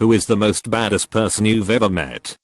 Who is the most baddest person you've ever met?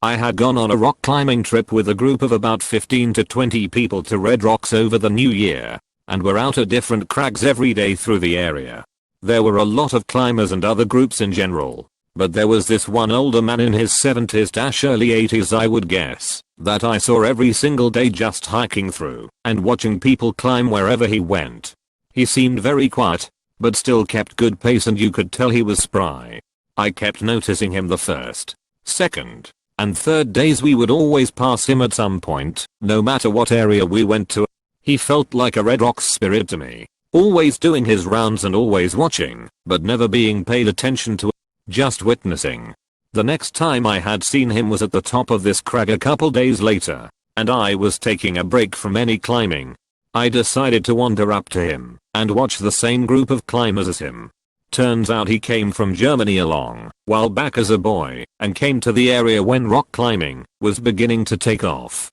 I had gone on a rock climbing trip with a group of about 15 to 20 people to Red Rocks over the new year, and were out at different crags every day through the area. There were a lot of climbers and other groups in general, but there was this one older man in his 70s-early 80s I would guess, that I saw every single day just hiking through and watching people climb wherever he went. He seemed very quiet, but still kept good pace and you could tell he was spry. I kept noticing him the first, second, and third days we would always pass him at some point, no matter what area we went to. He felt like a Red Rocks spirit to me, always doing his rounds and always watching, but never being paid attention to, just witnessing. The next time I had seen him was at the top of this crag a couple days later, and I was taking a break from any climbing. I decided to wander up to him and watch the same group of climbers as him. Turns out he came from Germany a long while back as a boy and came to the area when rock climbing was beginning to take off.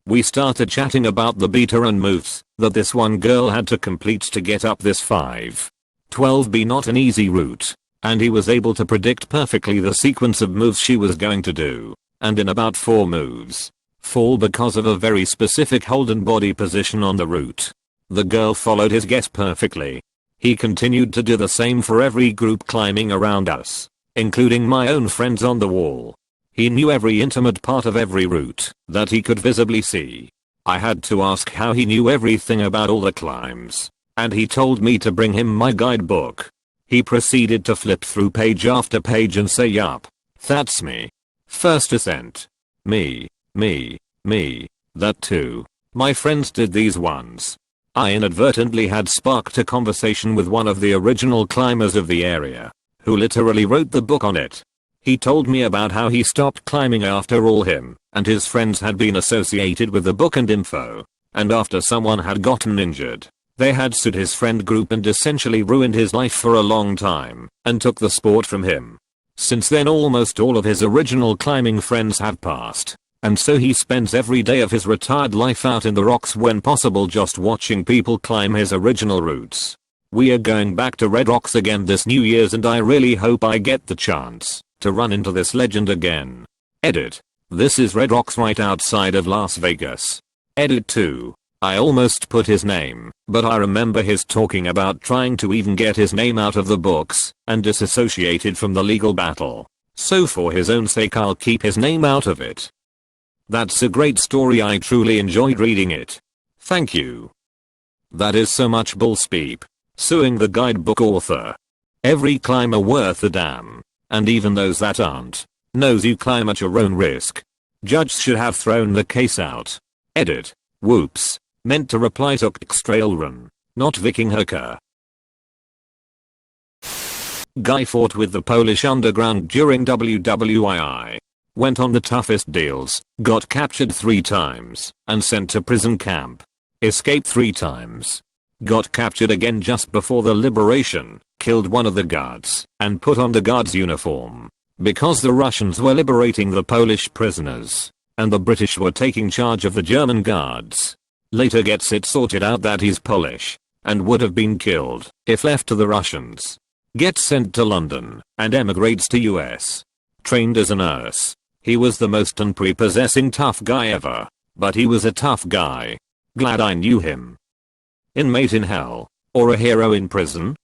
We started chatting about the beta and moves that this one girl had to complete to get up this 512B, not an easy route, and he was able to predict perfectly the sequence of moves she was going to do, and in about 4 moves, fall because of a very specific hold and body position on the route. The girl followed his guess perfectly. He continued to do the same for every group climbing around us, including my own friends on the wall. He knew every intimate part of every route that he could visibly see. I had to ask how he knew everything about all the climbs, and he told me to bring him my guidebook. He proceeded to flip through page after page and say, "Yup, that's me. First ascent. Me, that too. My friends did these ones." I inadvertently had sparked a conversation with one of the original climbers of the area, who literally wrote the book on it. He told me about how he stopped climbing after all him and his friends had been associated with the book and info, and after someone had gotten injured, they had sued his friend group and essentially ruined his life for a long time and took the sport from him. Since then almost all of his original climbing friends have passed, and so he spends every day of his retired life out in the rocks when possible just watching people climb his original routes. We are going back to Red Rocks again this New Year's and I really hope I get the chance to run into this legend again. Edit. This is Red Rocks right outside of Las Vegas. Edit 2. I almost put his name, but I remember his talking about trying to even get his name out of the books and disassociated from the legal battle. So for his own sake I'll keep his name out of it. That's a great story, I truly enjoyed reading it. Thank you. That is so much bullspeep. Suing the guidebook author. Every climber worth a damn, and even those that aren't, knows you climb at your own risk. Judge should have thrown the case out. Edit. Whoops. Meant to reply to Xtrailrun, not Viking Hooker. Guy fought with the Polish underground during WWII. Went on the toughest deals, got captured 3 times, and sent to prison camp. Escaped 3 times. Got captured again just before the liberation, killed one of the guards, and put on the guard's uniform. Because the Russians were liberating the Polish prisoners, and the British were taking charge of the German guards. Later gets it sorted out that he's Polish, and would have been killed if left to the Russians. Gets sent to London, and emigrates to US. Trained as a nurse. He was the most unprepossessing tough guy ever, but he was a tough guy. Glad I knew him. Inmate in hell, or a hero in prison?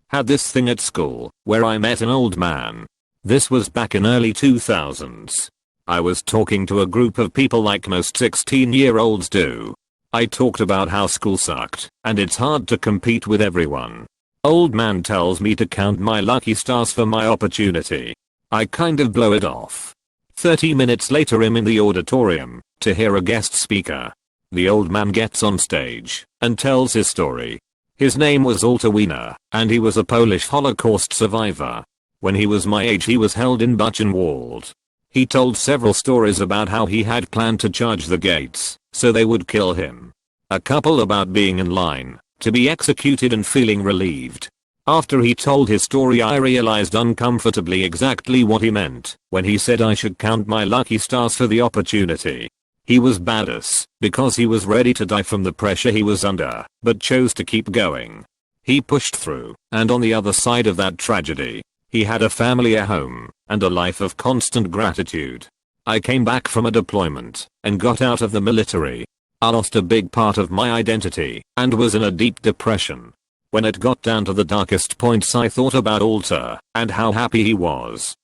Had this thing at school, where I met an old man. This was back in early 2000s. I was talking to a group of people like most 16-year-olds do. I talked about how school sucked, and it's hard to compete with everyone. Old man tells me to count my lucky stars for my opportunity. I kind of blow it off. 30 minutes later I'm in the auditorium to hear a guest speaker. The old man gets on stage and tells his story. His name was Walter Wiener, and he was a Polish Holocaust survivor. When he was my age he was held in Buchenwald. He told several stories about how he had planned to charge the gates so they would kill him. A couple about being in line to be executed and feeling relieved. After he told his story I realized uncomfortably exactly what he meant when he said I should count my lucky stars for the opportunity. He was badass because he was ready to die from the pressure he was under, but chose to keep going. He pushed through, and on the other side of that tragedy, he had a family, a home, and a life of constant gratitude. I came back from a deployment and got out of the military. I lost a big part of my identity and was in a deep depression. When it got down to the darkest points, I thought about Walter and how happy he was.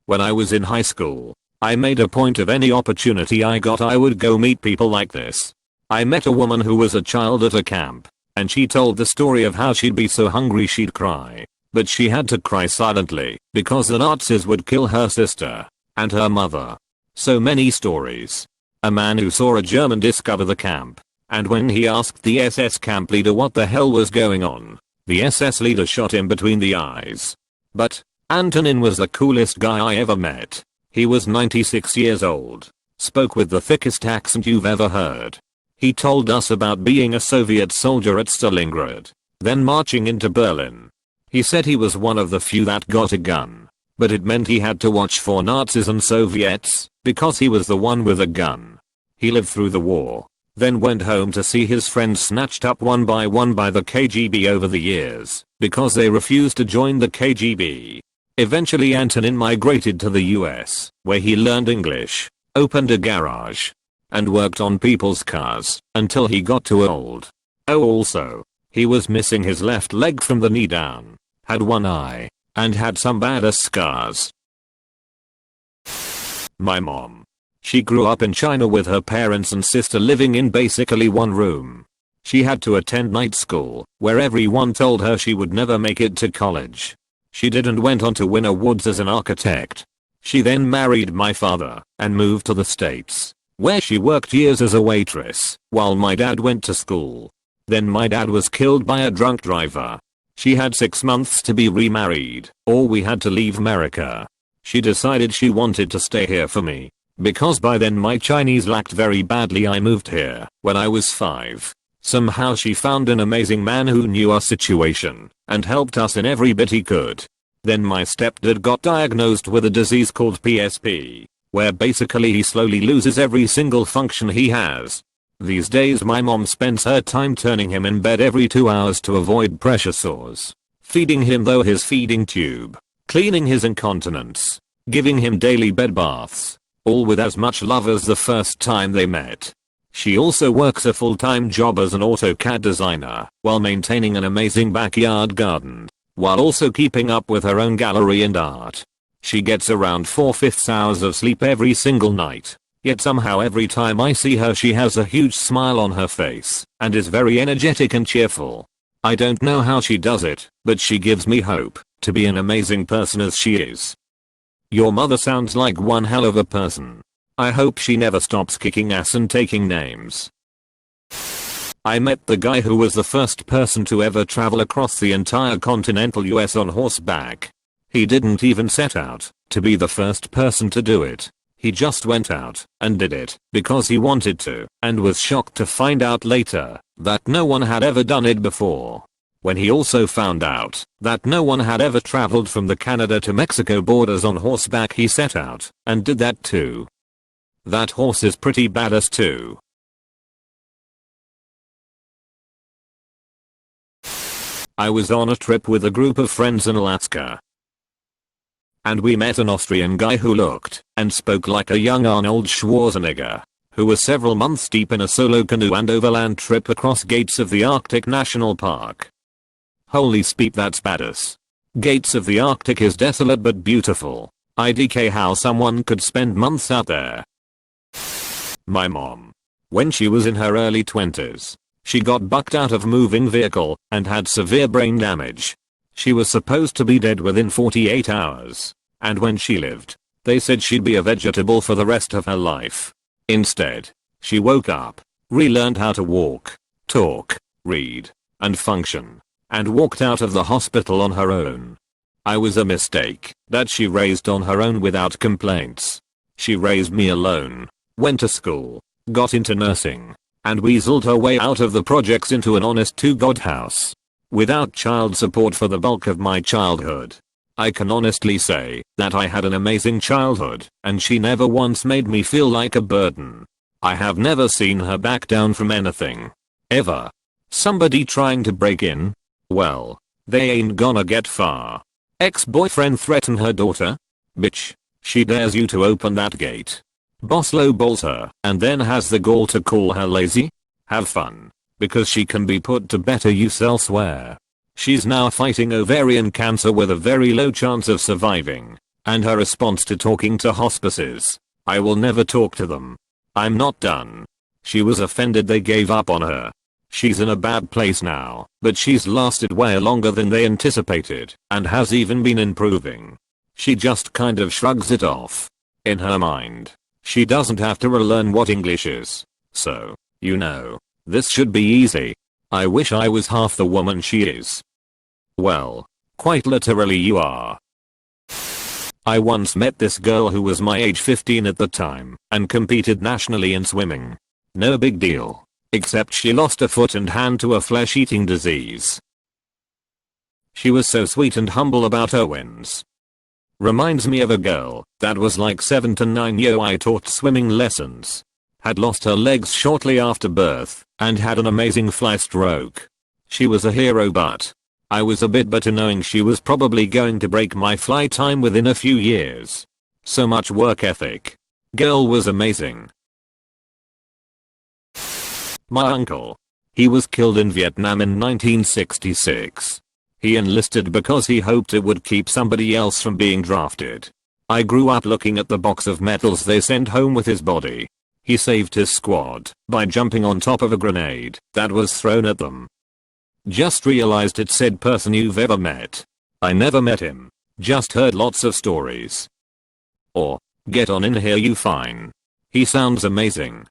When I was in high school, I made a point of any opportunity I got I would go meet people like this. I met a woman who was a child at a camp, and she told the story of how she'd be so hungry she'd cry. But she had to cry silently because the Nazis would kill her sister and her mother. So many stories. A man who saw a German discover the camp, and when he asked the SS camp leader what the hell was going on, the SS leader shot him between the eyes. But Antonin was the coolest guy I ever met. He was 96 years old, spoke with the thickest accent you've ever heard. He told us about being a Soviet soldier at Stalingrad, then marching into Berlin. He said he was one of the few that got a gun, but it meant he had to watch for Nazis and Soviets, because he was the one with a gun. He lived through the war, then went home to see his friends snatched up one by the KGB over the years, because they refused to join the KGB. Eventually Antonin migrated to the US, where he learned English, opened a garage, and worked on people's cars, until he got too old. Oh, also, he was missing his left leg from the knee down, had one eye, and had some badass scars. My mom. She grew up in China with her parents and sister living in basically one room. She had to attend night school, where everyone told her she would never make it to college. She did and went on to win awards as an architect. She then married my father and moved to the States, where she worked years as a waitress while my dad went to school. Then my dad was killed by a drunk driver. She had 6 months to be remarried, or we had to leave America. She decided she wanted to stay here for me. Because by then my Chinese lacked very badly. I moved here when I was 5. Somehow she found an amazing man who knew our situation and helped us in every bit he could. Then my stepdad got diagnosed with a disease called PSP, where basically he slowly loses every single function he has. These days my mom spends her time turning him in bed every 2 hours to avoid pressure sores, feeding him through his feeding tube, cleaning his incontinence, giving him daily bed baths, all with as much love as the first time they met. She also works a full-time job as an AutoCAD designer while maintaining an amazing backyard garden, while also keeping up with her own gallery and art. She gets around 4/5 hours of sleep every single night, yet somehow every time I see her she has a huge smile on her face and is very energetic and cheerful. I don't know how she does it, but she gives me hope to be an amazing person as she is. Your mother sounds like one hell of a person. I hope she never stops kicking ass and taking names. I met the guy who was the first person to ever travel across the entire continental US on horseback. He didn't even set out to be the first person to do it. He just went out and did it because he wanted to, and was shocked to find out later that no one had ever done it before. When he also found out that no one had ever traveled from the Canada to Mexico borders on horseback, he set out and did that too. That horse is pretty badass too. I was on a trip with a group of friends in Alaska, and we met an Austrian guy who looked and spoke like a young Arnold Schwarzenegger, who was several months deep in a solo canoe and overland trip across Gates of the Arctic National Park. Holy speak, that's badass. Gates of the Arctic is desolate but beautiful. IDK how someone could spend months out there. My mom. When she was in her early 20s, she got bucked out of a moving vehicle and had severe brain damage. She was supposed to be dead within 48 hours, and when she lived, they said she'd be a vegetable for the rest of her life. Instead, she woke up, relearned how to walk, talk, read, and function, and walked out of the hospital on her own. I was a mistake that she raised on her own without complaints. She raised me alone, went to school, got into nursing, and weaseled her way out of the projects into an honest to-God house. Without child support for the bulk of my childhood, I can honestly say that I had an amazing childhood, and she never once made me feel like a burden. I have never seen her back down from anything. Ever. Somebody trying to break in? Well, they ain't gonna get far. Ex-boyfriend threaten her daughter? Bitch. She dares you to open that gate. Boss lowballs her and then has the gall to call her lazy? Have fun. Because she can be put to better use elsewhere. She's now fighting ovarian cancer with a very low chance of surviving. And her response to talking to hospices: I will never talk to them. I'm not done. She was offended they gave up on her. She's in a bad place now, but she's lasted way longer than they anticipated and has even been improving. She just kind of shrugs it off. In her mind, she doesn't have to relearn what English is. So, you know, this should be easy. I wish I was half the woman she is. Well, quite literally you are. I once met this girl who was my age 15 at the time and competed nationally in swimming. No big deal. Except she lost a foot and hand to a flesh-eating disease. She was so sweet and humble about her wins. Reminds me of a girl that was like 7 to 9 years I taught swimming lessons. Had lost her legs shortly after birth and had an amazing fly stroke. She was a hero, but I was a bit bitter knowing she was probably going to break my fly time within a few years. So much work ethic. Girl was amazing. My uncle. He was killed in Vietnam in 1966. He enlisted because he hoped it would keep somebody else from being drafted. I grew up looking at the box of medals they sent home with his body. He saved his squad by jumping on top of a grenade that was thrown at them. Just realized it said person you've ever met. I never met him. Just heard lots of stories. Or, get on in here you fine. He sounds amazing.